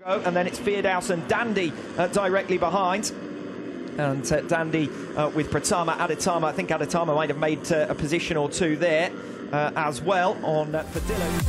And then it's Feardouse and Dandy directly behind. And Dandy with Pratama, Aditama. I think Aditama might have made a position or two there as well on Fadillo.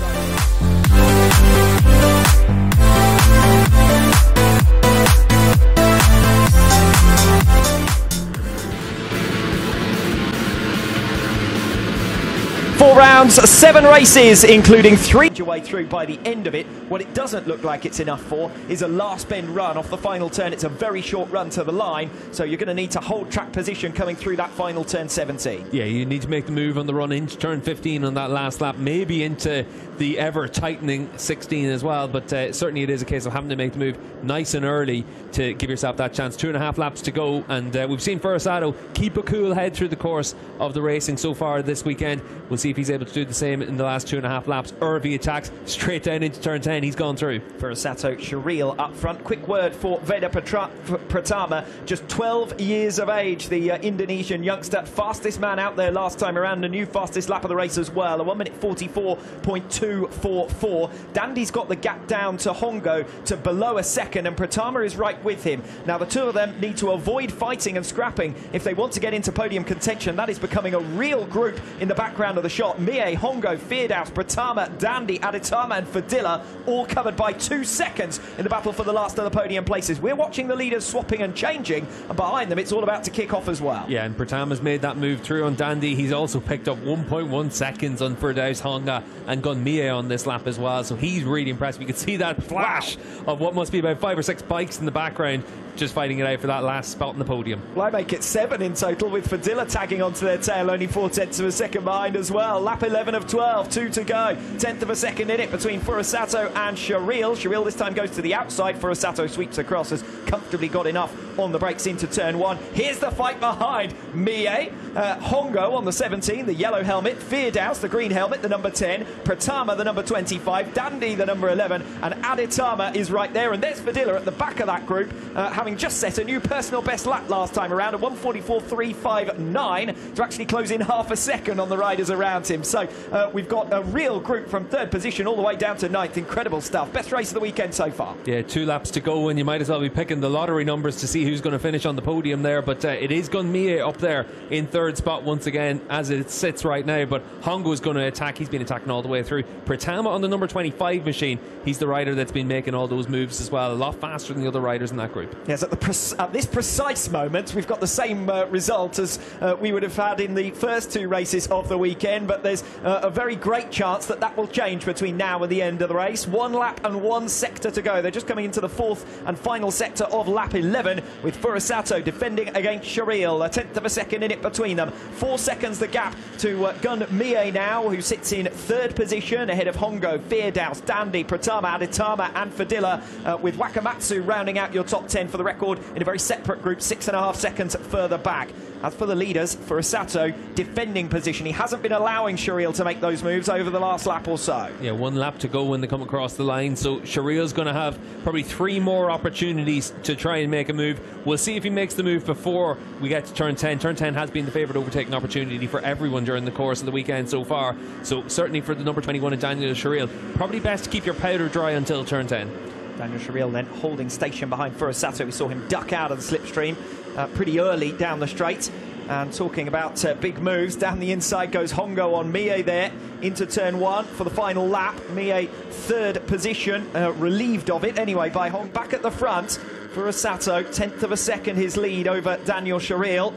4 rounds, 7 races, including 3 your way through by the end of it. What it doesn't look like it's enough for is a last bend run off the final turn. It's a very short run to the line, so you're going to need to hold track position coming through that final turn 17. Yeah, you need to make the move on the run into turn 15 on that last lap, maybe into the ever tightening 16 as well, but certainly it is a case of having to make the move nice and early to give yourself that chance. 2.5 laps to go, and we've seen Furusato keep a cool head through the course of the racing so far this weekend. We'll see if he's able to do the same in the last 2.5 laps, or if he attacks straight down into turn 10. He's gone through. Furusato Shireel up front. Quick word for Veda Pratama, just 12 years of age, the Indonesian youngster, fastest man out there last time around, a new fastest lap of the race as well, a 1 minute 44.244. Dandy's got the gap down to Hongo to below a second, and Pratama is right with him. Now the two of them need to avoid fighting and scrapping if they want to get into podium contention. That is becoming a real group in the background of the shot. Mie, Hongo, Feardouse, Pratama, Dandy, Aditama and Fadilla all covered by 2 seconds in the battle for the last of the podium places. We're watching the leaders swapping and changing, and behind them it's all about to kick off as well. Yeah, and Pratama's made that move through on Dandy. He's also picked up 1.1 seconds on Feardouse, Honga and gone Mie on this lap as well, so he's really impressive. You can see that flash of what must be about 5 or 6 bikes in the background, just fighting it out for that last spot on the podium. Well, I make it 7 in total, with Fadilla tagging onto their tail, only 0.4 of a second behind as well. Lap 11 of 12, 2 to go. 1/10 of a second in it between Furusato and Shireel. Shireel this time goes to the outside. Furusato sweeps across, has comfortably got enough on the brakes into turn 1. Here's the fight behind Mie. Hongo on the 17, the yellow helmet. Feardouse, the green helmet, the number 10. Pratama, the number 25. Dandy, the number 11. And Aditama is right there. And there's Fadilla at the back of that group, having just set a new personal best lap last time around, a 1:44.359, to actually close in half a second on the riders around him. So we've got a real group from 3rd position all the way down to 9th. Incredible stuff. Best race of the weekend so far. Yeah, 2 laps to go, and you might as well be picking the lottery numbers to see who's going to finish on the podium there. But it is Gunmie up there in 3rd spot once again as it sits right now. But Hongo is going to attack. He's been attacking all the way through. Pratama on the number 25 machine. He's the rider that's been making all those moves as well, a lot faster than the other riders in that group. Yes, at this precise moment, we've got the same result as we would have had in the first 2 races of the weekend, but there's a very great chance that that will change between now and the end of the race. 1 lap and 1 sector to go. They're just coming into the 4th and final sector of lap 11, with Furusato defending against Shireel. 1/10 of a second in it between them. 4 seconds the gap to Gunmie now, who sits in 3rd position ahead of Hongo, Feardouse, Dandy, Pratama, Aditama and Fadilla, with Wakamatsu rounding out your top 10 for the record in a very separate group, 6.5 seconds further back. As for the leaders, Furusato defending position. He hasn't been allowing Shireel to make those moves over the last lap or so. Yeah, 1 lap to go when they come across the line, so Shireel's going to have probably 3 more opportunities to try and make a move. We'll see if he makes the move before we get to turn 10. Turn 10 has been the favourite overtaking opportunity for everyone during the course of the weekend so far, so certainly for the number 21 and Daniel Shireel, probably best to keep your powder dry until turn 10. Daniel Shireel then holding station behind Furusato. We saw him duck out of the slipstream pretty early down the straight. And talking about big moves, down the inside goes Hongo on Mie there into turn 1 for the final lap. Mie 3rd position, relieved of it anyway by Hongo. Back at the front, Furusato, 1/10 of a second his lead over Daniel Shireel.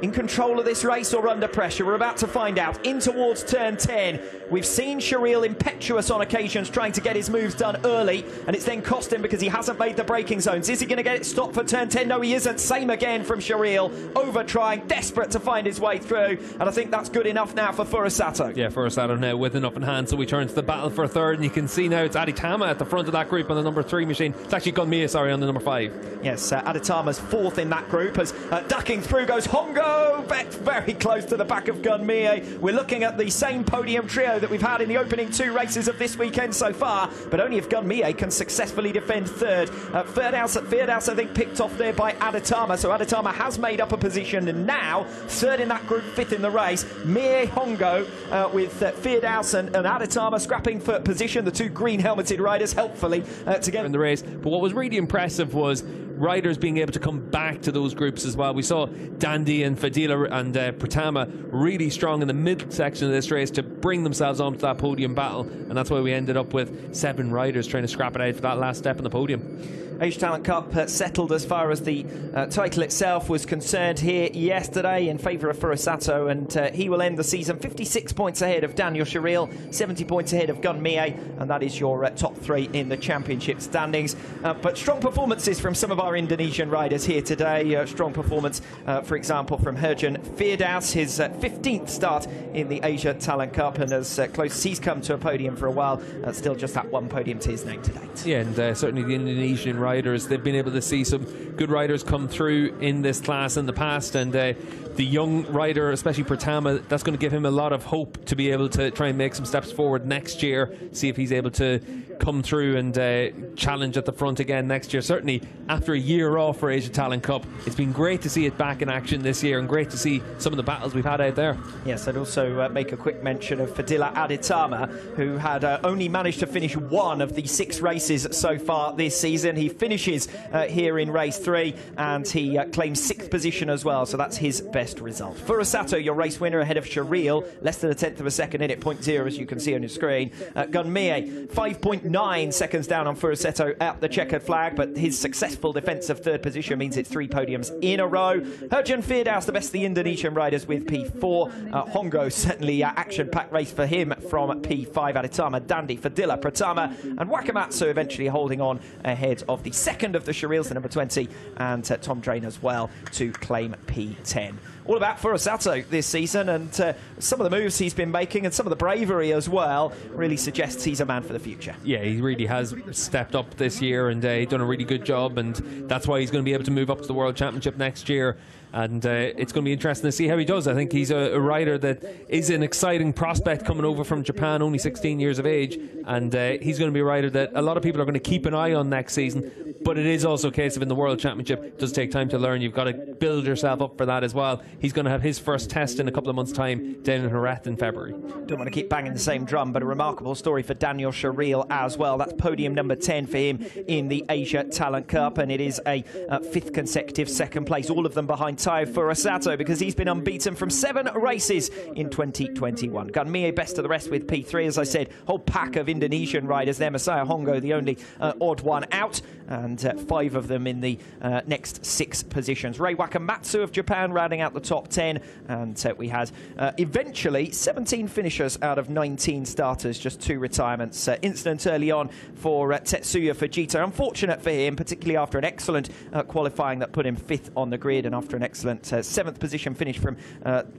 In control of this race or under pressure? We're about to find out. In towards turn 10. We've seen Shireel impetuous on occasions, trying to get his moves done early, and it's then cost him because he hasn't made the braking zones. Is he going to get it stopped for turn 10? No, he isn't. Same again from Shireel. Over trying, desperate to find his way through, and I think that's good enough now for Furusato. Yeah, Furusato now with enough in hand, so we turn to the battle for 3rd, and you can see now it's Aditama at the front of that group on the number 3 machine. It's actually Gunmie, sorry, on the number 5. Yes, Aditama's 4th in that group, as ducking through goes Hongo. Hongo, very close to the back of Gun Mie. We're looking at the same podium trio that we've had in the opening 2 races of this weekend so far, but only if Gun Mie can successfully defend third. Feardaus, I think, picked off there by Adetama, so Adetama has made up a position, and now third in that group, 5th in the race. Mie Hongo with Feardaus and Adetama scrapping for position, the 2 green helmeted riders helpfully together in the race. But what was really impressive was riders being able to come back to those groups as well. We saw Dandy and Fadila and Pratama really strong in the middle section of this race to bring themselves onto that podium battle, and that's why we ended up with 7 riders trying to scrap it out for that last step in the podium. Asia Talent Cup settled as far as the title itself was concerned here yesterday in favour of Furusato, and he will end the season 56 points ahead of Daniel Sharil, 70 points ahead of Gun Mie, and that is your top 3 in the championship standings. But strong performances from some of our Indonesian riders here today. Strong performance, for example, from Herjan Feardaus, his 15th start in the Asia Talent Cup, and as close as he's come to a podium for a while, still just that 1 podium to his name to date. Yeah, and certainly the Indonesian riders, they've been able to see some good riders come through in this class in the past, and the young rider, especially Pratama, that's going to give him a lot of hope to be able to try and make some steps forward next year, see if he's able to come through and challenge at the front again next year. Certainly after a year off for Asia Talent Cup, it's been great to see it back in action this year, and great to see some of the battles we've had out there. Yes, I'd also make a quick mention of Fadila Adetama, who had only managed to finish 1 of the 6 races so far this season. He finishes here in race 3, and he claims 6th position as well, so that's his best result. Furusato, your race winner, ahead of Sharil, less than a 1/10 of a second in it, 0.0 as you can see on your screen. Gun Mie, 5.9 seconds down on Furusato at the checkered flag, but his successful defence of 3rd position means it's 3 podiums in a row. Herjan Feardaus, the best of the Indonesian riders, with P4. Hongo, certainly action-packed race for him from P5. Adetama, Dandy, Fadila, Pratama, and Wakamatsu eventually holding on ahead of the 2nd of the Sharils, the number 20, and Tom Drain as well to claim P10. All about Furusato this season, and some of the moves he's been making and some of the bravery as well really suggests he's a man for the future. Yeah, he really has stepped up this year, and he's done a really good job, and that's why he's going to be able to move up to the World Championship next year. And it's going to be interesting to see how he does. I think he's a rider that is an exciting prospect coming over from Japan, only 16 years of age, and he's going to be a rider that a lot of people are going to keep an eye on next season. But it is also a case of, in the World Championship, it does take time to learn. You've got to build yourself up for that as well. He's going to have his first test in a couple of months' time down in Jerez in February. Don't want to keep banging the same drum, but a remarkable story for Daniel Sharil as well. That's podium number 10 for him in the Asia Talent Cup, and it is a 5th consecutive 2nd place, all of them behind Taiyo Furusato, because he's been unbeaten from 7 races in 2021. Gun Mie best of the rest with P3, as I said, whole pack of Indonesian riders there. Messiah Hongo, the only odd one out, and 5 of them in the next 6 positions. Rei Wakamatsu of Japan rounding out the top 10, and we had eventually 17 finishers out of 19 starters, just 2 retirements. Incident early on for Tetsuya Fujita. Unfortunate for him, particularly after an excellent qualifying that put him 5th on the grid, and after an excellent 7th position finish from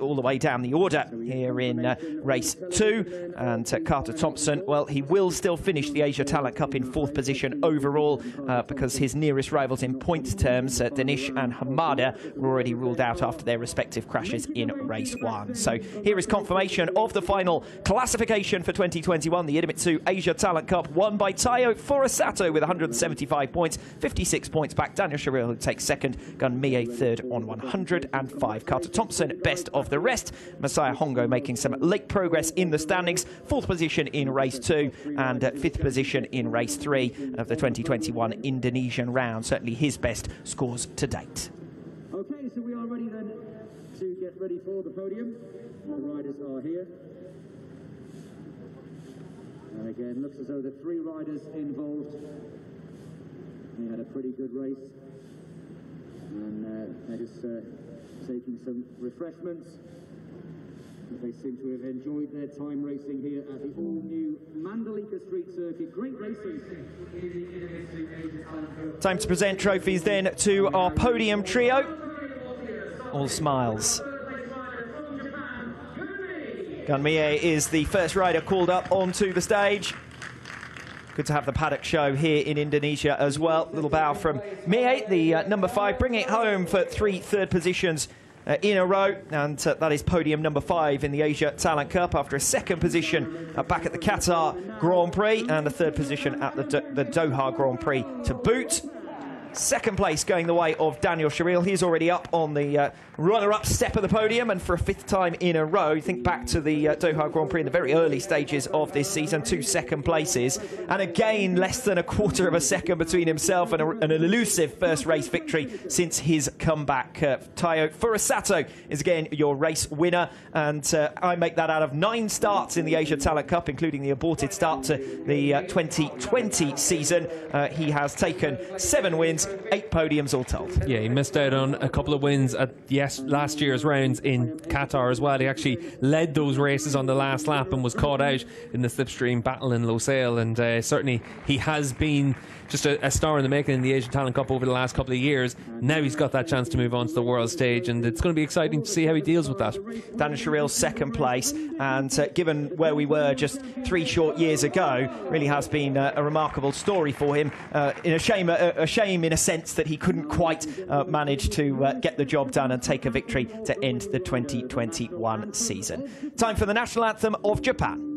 all the way down the order here in race 2. And Carter Thompson, well, he will still finish the Asia Talent Cup in 4th position overall, because his nearest rivals in points terms, Danish and Hamada, were already ruled out after their respective crashes in race 1. So here is confirmation of the final classification for 2021, the Idemitsu Asia Talent Cup, won by Taiyo Furusato with 175 points, 56 points back. Daniel Sharil, who takes 2nd, Gun Mie 3rd on 105. Carter Thompson best of the rest. Messiah Hongo making some late progress in the standings, 4th position in race 2 and 5th position in race 3 of the 2021 Indonesian round. Certainly his best scores to date. Okay, so we are ready then to get ready for the podium. The riders are here. And again, looks as though the 3 riders involved, they had a pretty good race. And they're just taking some refreshments. They seem to have enjoyed their time racing here at the all-new Mandalika Street Circuit. Great racing. Time to present trophies then to our podium trio. All smiles. Gun Mie is the first rider called up onto the stage. Good to have the paddock show here in Indonesia as well. Little bow from Mie, the number 5, bringing it home for 3 third positions in a row, and that is podium number 5 in the Asia Talent Cup after a second position back at the Qatar Grand Prix and a third position at the Doha Grand Prix to boot. Second place going the way of Daniel Sharil. He's already up on the runner-up step of the podium, and for a 5th time in a row. Think back to the Doha Grand Prix in the very early stages of this season, 2 second places, and again less than a quarter of a second between himself and an elusive first race victory since his comeback. Tayo Furusato is again your race winner, and I make that out of 9 starts in the Asia Talent Cup, including the aborted start to the 2020 season. He has taken 7 wins, 8 podiums all told. Yeah, he missed out on a couple of wins at last year's rounds in Qatar as well. He actually led those races on the last lap and was caught out in the slipstream battle in Losail, and certainly he has been just a star in the making in the Asian Talent Cup over the last couple of years. Now he's got that chance to move on to the world stage, and it's going to be exciting to see how he deals with that. Daniel Sharil, 2nd place, and given where we were just 3 short years ago, really has been a remarkable story for him. A shame in a sense that he couldn't quite manage to get the job done and take a victory to end the 2021 season. Time for the national anthem of Japan.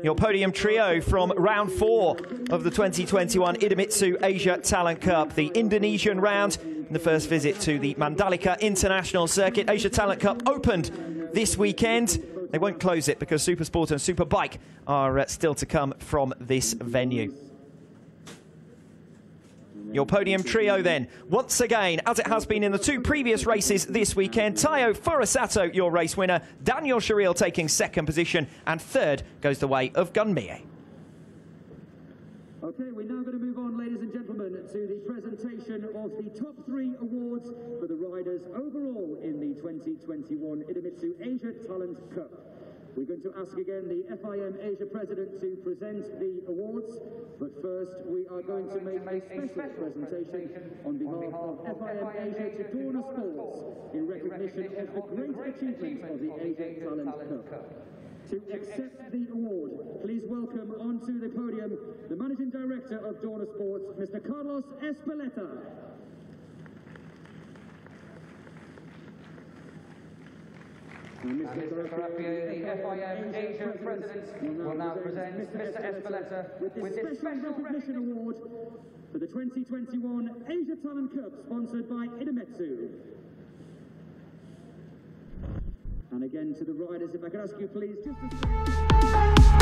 Your podium trio from round 4 of the 2021 Idemitsu Asia Talent Cup. The Indonesian round and the first visit to the Mandalika International Circuit. Asia Talent Cup opened this weekend. They won't close it because Supersport and Superbike are still to come from this venue. Your podium trio then, once again, as it has been in the 2 previous races this weekend. Tayo Furusato, your race winner. Daniel Sharil taking 2nd position, and 3rd goes the way of Gunmie. Okay, we're now going to move on, ladies and gentlemen, to the presentation of the top 3 awards for the riders overall in the 2021 Idemitsu Asia Talent Cup. We're going to ask again the FIM Asia President to present the awards, but first we are going to make a special presentation on behalf of FIM Asia to Dorna Sports in recognition of the great achievements of the Asia Talent Cup. To accept the award, please welcome onto the podium the Managing Director of Dorna Sports, Mr. Carlos Espeleta. Mr. Carafia, the FIM Asia President, will now present Mr. Espeleta with this special recognition award for the 2021 Asia Talent Cup, sponsored by Idemitsu. And again to the riders, if I could ask you please just to